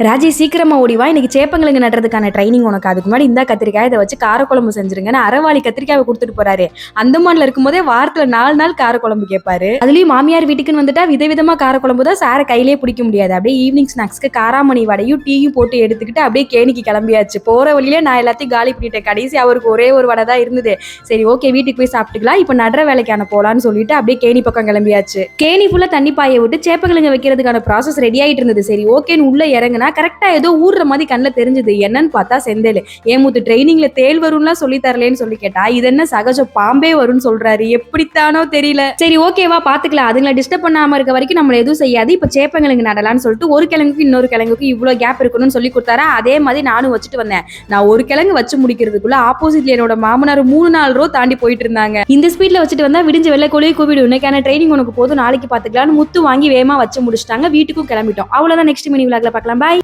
ராஜி சீக்கிரமா ஓடிவா, இன்னைக்கு சேப்பங்கிழங்கு நடுறதுக்கான ட்ரைனிங் உனக்கு. அதுக்கு முன்னாடி இந்த கத்திரிக்காய் இதை வச்சு காரக்குழம்பு செஞ்சிருங்கன்னு அரைவாளி கத்திரிக்காயை கொடுத்துட்டு போறாரு. அந்தமான்ல இருக்கும்போதே வாரத்துல 4 நாள் காரக்குழம்பு கேட்பாரு. அதுலயும் மாமியார் வீட்டுக்குன்னு வந்துட்டா விதவிதமா காரக்குழம்பு தான். சாரை கையிலேயே பிடிக்க முடியாது. அப்படியே ஈவினிங் ஸ்நாக்ஸ்க்கு காராமணி வடையும் டீயும் போட்டு எடுத்துக்கிட்டு அப்படியே கேணிக்கு கிளம்பியாச்சு. போற வழியில நான் எல்லாத்தையும் காலி பண்ணிட்டேன். கடைசி அவருக்கு ஒரே ஒரு வடை தான் இருந்தது. சரி ஓகே, வீட்டுக்கு போய் சாப்பிட்டுக்கலாம், இப்ப நடுற வேலைக்கான போலான்னு சொல்லிட்டு அப்படியே கேணி பக்கம் கிளம்பியாச்சு. கேணி ஃபுல்லா தண்ணி பாய விட்டு சேப்பங்கிழங்கு வைக்கிறதுக்கான ப்ராசஸ் ரெடி ஆயிட்டு இருந்தது. சரி ஓகேன்னு உள்ள இறங்குனா கரெக்டா ஏதோ ஊர்ற மாதிரி கண்ணில் தெரிஞ்சது. என்னன்னு பார்த்தா செந்தேல். ஏமுத்து ட்ரைனிங்ல தேல் வரும்லாம் சொல்லி தரலன்னு சொல்லி கேட்டா, இது என்ன சகஜம் பாம்பே வரும்னு சொல்றாரு. எப்படித்தானோ தெரியல. சரி ஓகேவா பாத்துக்கலாம், அதுங்களை டிஸ்டர்ப் பண்ணாம இருக்க வரைக்கும் நம்மள எதுவும் செய்யாது. இப்ப சேப்பங்கிழங்கு நடலான்னு சொல்லிட்டு ஒரு கிழங்குக்கு இன்னொரு கிழங்குக்கு இவ்வளவு கேப் இருக்கணும்னு சொல்லி கொடுத்தாரா. அதே மாதிரி நானும் வச்சுட்டு வந்தேன். நான் ஒரு கிழங்கு வச்சு முடிக்கிறதுக்குள்ள ஆப்போசிட்ல என்னோட மாமனார் 3-4 ரோ தாண்டி போயிட்டு இருந்தாங்க. இந்த ஸ்பீட்ல வச்சுட்டு வந்தா விடிஞ்ச வெள்ளை கோழியை கூப்பிடு, இன்னைக்கான ட்ரைனிங் உனக்கு போதும், நாளைக்கு பாத்துக்கலாம்னு முத்து வாங்கி வேகமா வச்சு முடிச்சிட்டாங்க. வீட்டுக்கும் கிளம்பிட்டோம். அவ்வளவுதான். நெக்ஸ்ட் மினி விளாக்ல பார்க்கலாம். பாய்.